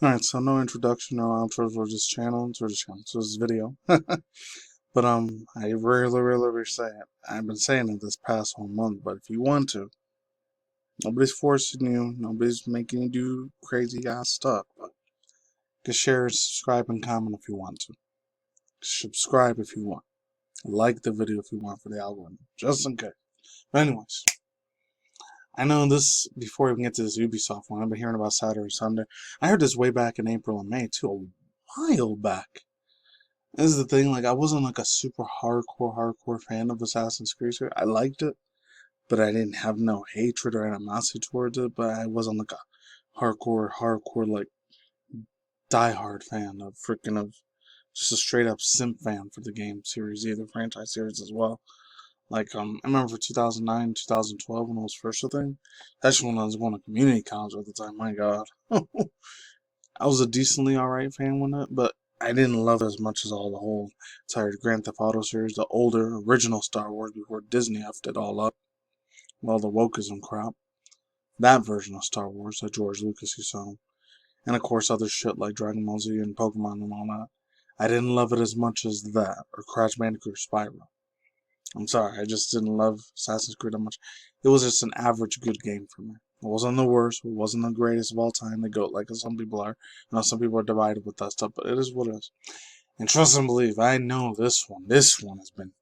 Alright, so no introduction, no outro for this channel, so this video. But I rarely say it. I've been saying it this past whole month, but if you want to, nobody's forcing you, nobody's making you do crazy ass stuff. But just share, subscribe, and comment if you want to. Subscribe if you want. Like the video if you want for the algorithm, just in case. But anyways, I know this, before we even get to this Ubisoft one, I've been hearing about Saturday Sunday. I heard this way back in April and May too, a while back. This is the thing, like, I wasn't like a super hardcore fan of Assassin's Creed. I liked it, but I didn't have no hatred or animosity towards it, but I wasn't like a hardcore, like, diehard fan of just a straight up simp fan for the game series, either franchise series as well. Like, I remember for 2009, 2012 when it was first a thing. That's when I was going to community college at the time, my god. I was a decently alright fan with it, but I didn't love it as much as all the whole entire Grand Theft Auto series, the older, original Star Wars before Disney effed it all up, with all the wokeism crap. That version of Star Wars that George Lucas used to own. And of course other shit like Dragon Ball Z and Pokemon and all that. I didn't love it as much as that, or Crash Bandicoot or Spyro. I'm sorry, I just didn't love Assassin's Creed that much. It was just an average good game for me. It wasn't the worst, it wasn't the greatest of all time, the GOAT, like some people are. I know some people are divided with that stuff, but it is what it is. And trust and believe, I know this one has been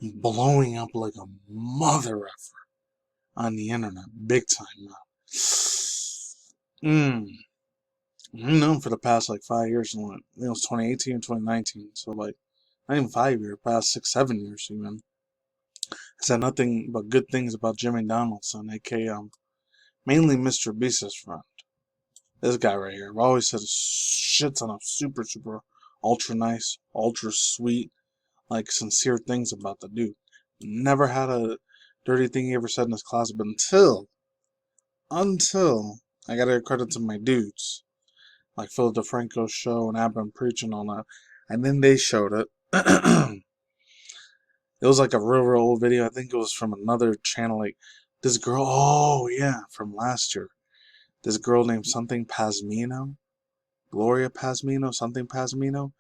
blowing up like a mother effer on the internet, big time now. You know, for the past like 5 years, it was 2018 and 2019, so like, not even 5 years, past 6, 7 years even. I said nothing but good things about Jimmy Donaldson, aka mainly Mr. Beast's friend. This guy right here. I've always said a shit ton of super ultra nice, ultra sweet, like sincere things about the dude. Never had a dirty thing he ever said in his closet, but until I gotta give credit to my dudes, like Phil DeFranco's show and I've been preaching on that, and then they showed it. It was like a real old video. I think it was from another channel. Like this girl. Oh yeah, from last year. This girl named something Pasmino, Gloria Pasmino, something Pasmino.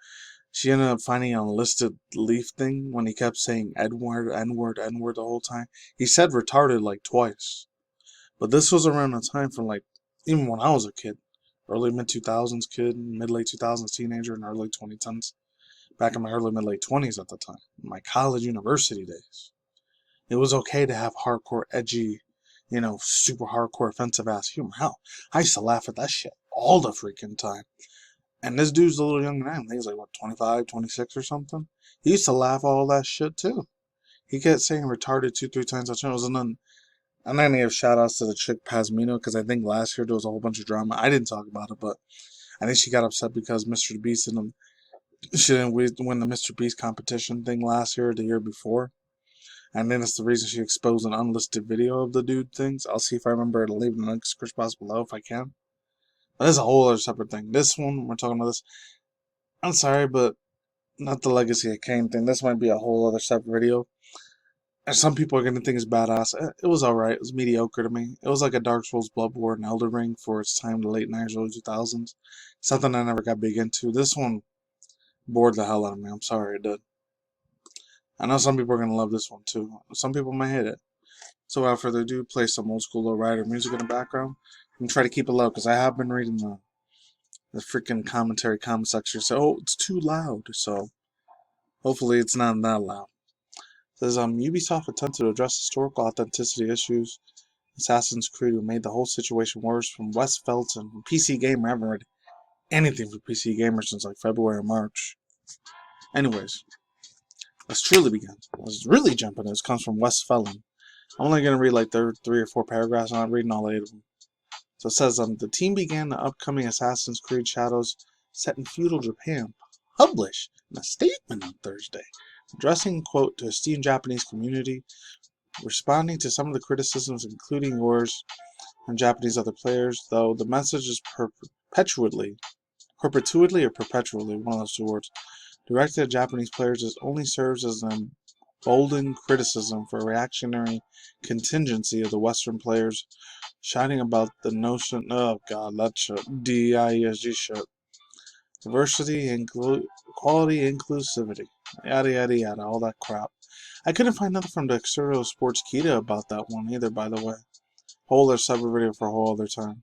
She ended up finding an unlisted leaf thing when he kept saying N-word, N-word, N-word the whole time. He said retarded like twice. But this was around the time from like, even when I was a kid. Early mid-2000s kid, mid-late 2000s teenager, and early 2010s. Back in my early mid-late 20s at the time. My college university days. It was okay to have hardcore, edgy, super hardcore, offensive ass humor. Hell, I used to laugh at that shit all the freaking time. And this dude's a little younger than I am. I think he's like, what, 25, 26 or something? He used to laugh all that shit too. He kept saying retarded 2, 3 times on channels. And then I'm not going to give shout outs to the chick Pasmino because I think last year there was a whole bunch of drama. I didn't talk about it, but I think she got upset because Mr. Beast and she didn't win the Mr. Beast competition thing last year or the year before. And then it's the reason she exposed an unlisted video of the dude things. I'll see if I remember to leave the links box below if I can. But that's a whole other separate thing. This one, we're talking about this. I'm sorry, but not the Legacy of Kain thing. This might be a whole other separate video. And some people are going to think it's badass. It was alright. It was mediocre to me. It was like a Dark Souls, Bloodborne, Elden Ring for its time, the late 90s, early 2000s. Something I never got big into. This one bored the hell out of me. I'm sorry it did. I know some people are going to love this one too. Some people might hate it. So without further ado, play some old school low rider music in the background. And try to keep it low, because I have been reading the freaking comment section. So, oh, it's too loud. So, hopefully it's not that loud. It says, Ubisoft attempted to address historical authenticity issues. Assassin's Creed made the whole situation worse. From Wes Felton, PC Gamer. I haven't read anything for PC Gamer since like February or March. Anyways, let's truly begin. Let's really jump in. This comes from Wes Felton. I'm only going to read like 3 or 4 paragraphs. I'm not reading all 8 of them. So it says, the team began the upcoming Assassin's Creed Shadows set in feudal Japan, published in a statement on Thursday, addressing, quote, to esteemed Japanese community, responding to some of the criticisms, including yours and Japanese other players, though the message is perpetually, one of those 2 words, directed at Japanese players, it only serves as an emboldened criticism for a reactionary contingency of the Western players shouting about the notion, oh god, that shit, DIESG shit. Diversity, equality, inclusivity, yada yada yada, all that crap. I couldn't find nothing from the Exterior Sports Kita about that one either, by the way. Whole other separate video for a whole other time.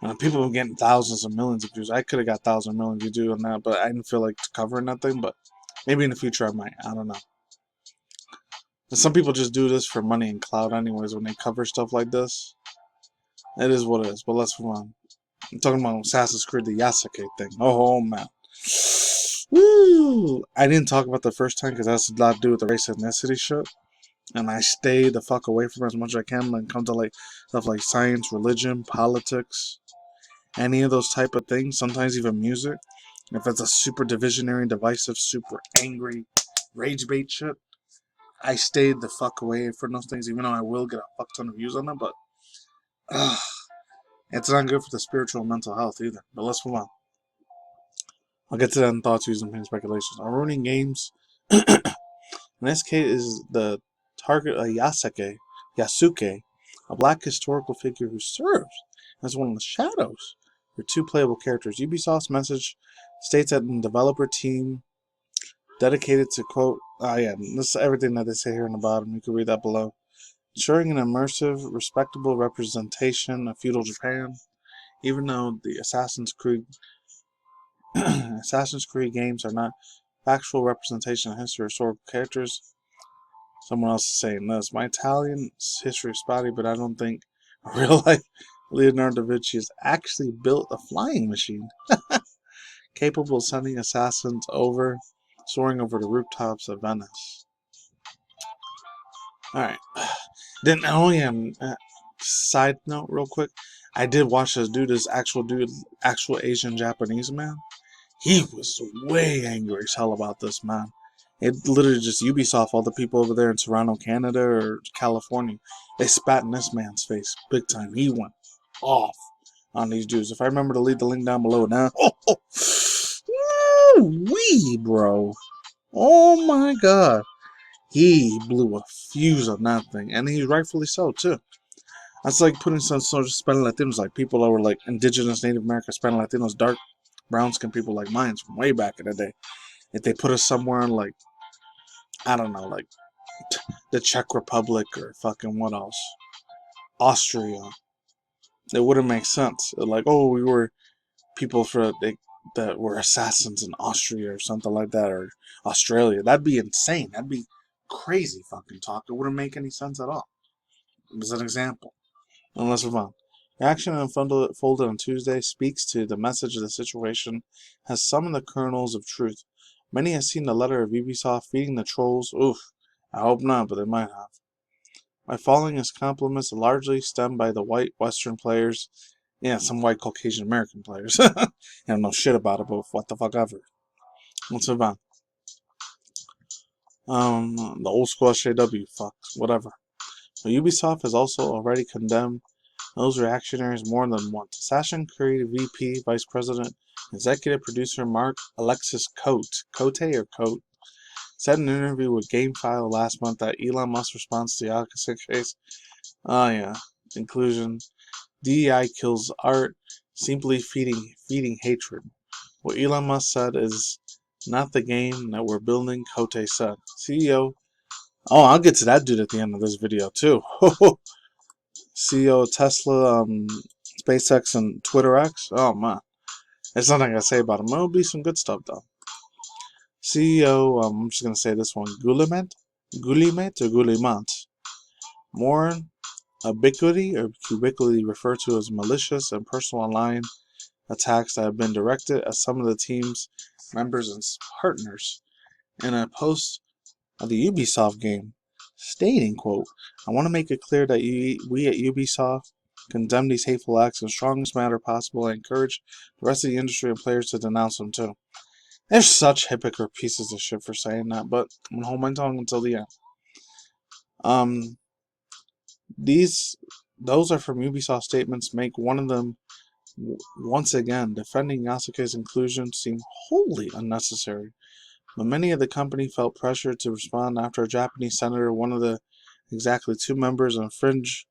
And people were getting thousands of millions of views. I could have got thousands of millions of views on that, but I didn't feel like covering that thing. But maybe in the future I might. I don't know. And some people just do this for money and clout anyways when they cover stuff like this. It is what it is. But let's move on. I'm talking about Assassin's Creed, the Yasuke thing. Oh, man. Woo! I didn't talk about the first time because that has a lot to do with the race ethnicity shit. And I stay the fuck away from it as much as I can when it comes to like stuff like science, religion, politics, any of those type of things. Sometimes even music. If it's a super divisionary, divisive, super angry, rage bait shit, I stayed the fuck away from those things, even though I will get a fuck ton of views on them. But it's not good for the spiritual and mental health either. But let's move on. I'll get to that in thoughts, views, and speculations. Our ruining games. In this case, is the target Yasuke, a black historical figure who serves as one of the shadows for two playable characters. Ubisoft's message states that the developer team dedicated to quote, this is everything that they say here in the bottom. You can read that below. Ensuring an immersive, respectable representation of feudal Japan, even though the Assassin's Creed games are not factual representation of history or historical characters. Someone else is saying this. My Italian history is spotty, but I don't think real life Leonardo da Vinci has actually built a flying machine capable of sending assassins soaring over the rooftops of Venice. Alright. Then, side note real quick, I did watch this actual Asian Japanese man. He was way angry as hell about this, man. It literally just Ubisoft, all the people over there in Toronto, Canada, or California, they spat in this man's face big time. He went off on these dudes. If I remember to leave the link down below now. Wee, bro. Oh my god. He blew a fuse on that thing. And he's rightfully so, too. That's like putting some sort of Hispanic Latinos, like people that were like indigenous Native American Hispanic Latinos, dark brown skin people like mine from way back in the day. If they put us somewhere in like, I don't know, like the Czech Republic or fucking what else? Austria. It wouldn't make sense. Like, oh, we were people that were assassins in Austria or something like that, or Australia. That'd be insane. That'd be crazy fucking talk. It wouldn't make any sense at all. As an example. And let's move on. Reaction unfolded on Tuesday speaks to the message of the situation has some of the kernels of truth. Many have seen the letter of Ubisoft feeding the trolls. Oof. I hope not, but they might have. My following is compliments largely stemmed by the white Western players. Yeah, some white Caucasian American players. I don't know shit about it, but what the fuck ever. Let's move on. The old school SJW, fuck, whatever. But Ubisoft has also already condemned those reactionaries more than once. Assassin's Creed VP, Vice President, Executive Producer Mark Alexis Cote said in an interview with GameFile last month that Elon Musk's response to the Yasuke case, inclusion, DEI kills art, simply feeding hatred. What Elon Musk said is not the game that we're building, Cote said. CEO, I'll get to that dude at the end of this video too. CEO of Tesla, SpaceX, and Twitter X. Oh man, there's nothing I can say about him. It'll be some good stuff though. CEO, I'm just gonna say this one, Guillemette or Guillemont. More ubiquity referred to as malicious and personal online attacks that have been directed at some of the team's members and partners. In a post of the Ubisoft game, stating, quote, I want to make it clear that we at Ubisoft condemn these hateful acts in the strongest manner possible and encourage the rest of the industry and players to denounce them too. They're such hypocrite pieces of shit for saying that, but I'm going to hold my tongue until the end. Those are from Ubisoft statements, make one of them once again defending Yasuke's inclusion seem wholly unnecessary. But many of the company felt pressured to respond after a Japanese senator, one of the exactly two members, infringed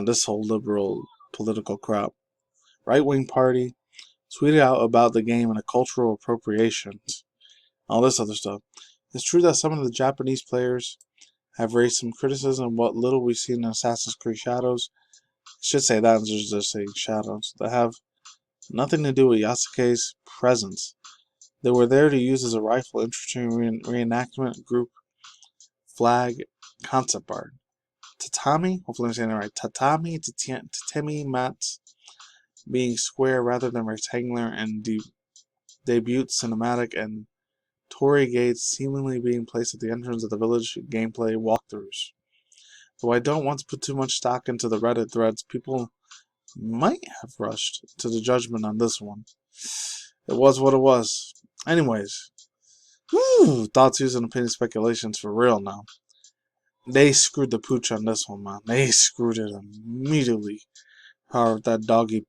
This whole liberal political crap. Right-wing party tweeted out about the game and the cultural appropriations. All this other stuff. It's true that some of the Japanese players have raised some criticism of what little we've seen in Assassin's Creed Shadows. I should say that instead of just saying Shadows. That have nothing to do with Yasuke's presence. They were there to use as a rifle infantry reenactment group flag concept art. Tatami, hopefully I'm saying it right, tatami mats being square rather than rectangular, and debut cinematic and torii gates seemingly being placed at the entrance of the village gameplay walkthroughs. Though I don't want to put too much stock into the Reddit threads, people might have rushed to the judgment on this one. It was what it was. Anyways, thoughts, views, and opinion speculations for real now. They screwed the pooch on this one, man. They screwed it immediately. However, that doggy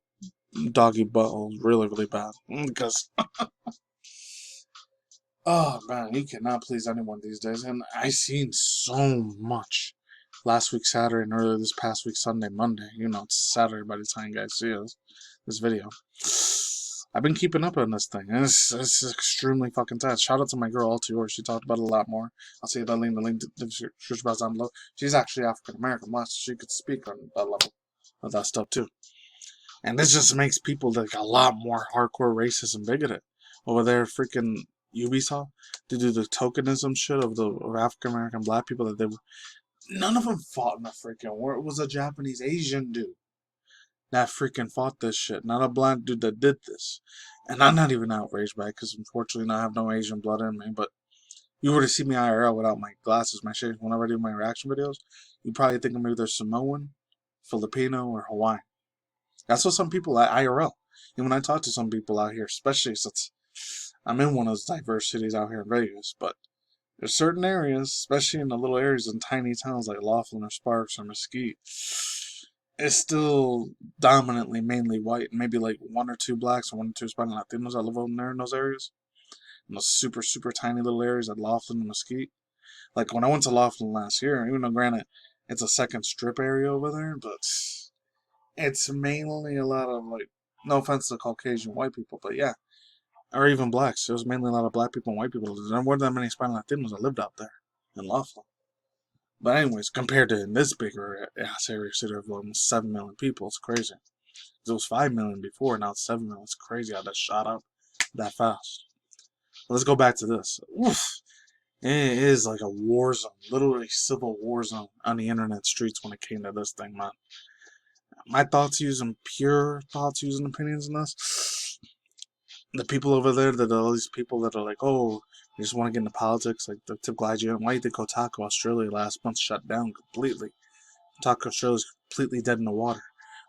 butthole is really, really bad. Because, oh man, he cannot please anyone these days. And I seen so much last week Saturday and earlier this past week Sunday, Monday. You know, it's Saturday by the time you guys see this video. I've been keeping up on this thing, and it's extremely fucking sad. Shout out to my girl, Altior. She talked about it a lot more. I'll see the link to the description box down below. She's actually African American, so she could speak on that level of that stuff too. And this just makes people like a lot more hardcore racist and bigoted over there. Freaking Ubisoft to do the tokenism shit of African American black people that they were. None of them fought in a freaking war. It was a Japanese Asian dude that freaking fought this shit, not a black dude that did this. And I'm not even outraged by it, because unfortunately I have no Asian blood in me, but you were to see me IRL without my glasses, my shades, whenever I do my reaction videos, you probably think maybe they're Samoan, Filipino, or Hawaiian. That's what some people at IRL. And when I talk to some people out here, especially since I'm in one of those diverse cities out here in Vegas, but there's certain areas, especially in the little areas in tiny towns like Laughlin or Sparks or Mesquite, it's still dominantly mainly white, and maybe like one or two blacks or one or two Hispanic Latinos that live over there in those areas. In those super, super tiny little areas at Laughlin and Mesquite. Like when I went to Laughlin last year, even though granted it's a second strip area over there, but it's mainly a lot of like, no offense to Caucasian white people, but yeah, or even blacks. There was mainly a lot of black people and white people. There weren't that many Hispanic Latinos that lived out there in Laughlin. But anyways, compared to in this bigger ass area city of almost 7 million people, it's crazy. It was 5 million before, now it's 7 million. It's crazy how that shot up that fast. But let's go back to this. Oof. It is like a war zone, literally civil war zone on the internet streets when it came to this thing, man. My thoughts, using pure thoughts, using opinions on this. The people over there, that all these people that are like, oh, you just want to get into politics, like the typical IGN. Why do you think Kotaku Australia last month shut down completely? Kotaku Australia is completely dead in the water.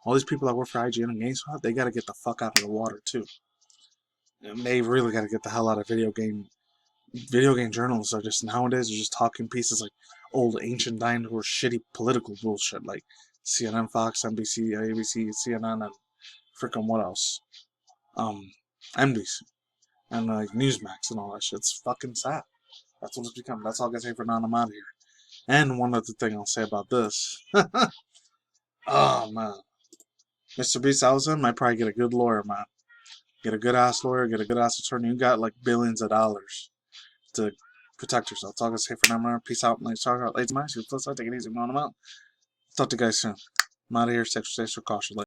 All these people that work for IGN and GameSpot, they got to get the fuck out of the water too. And they really got to get the hell out of video game journalists. Are just nowadays are just talking pieces like old ancient dinosaur shitty political bullshit like CNN, Fox, NBC, ABC, CNN, and freaking what else? NBC and like Newsmax and all that shit. It's fucking sad. That's what it's become. That's all I can say for now. I'm out of here. And one other thing I'll say about this. Oh man, Mr. Beast Allison might probably get a good lawyer, man. Get a good ass lawyer, get a good ass attorney. You got like billions of dollars to protect yourself. That's all I can say for now. Man. Peace out. Let's talk about late night. Take it easy. I'm out. Talk to you guys soon. I'm out of here. Stay extra cautious.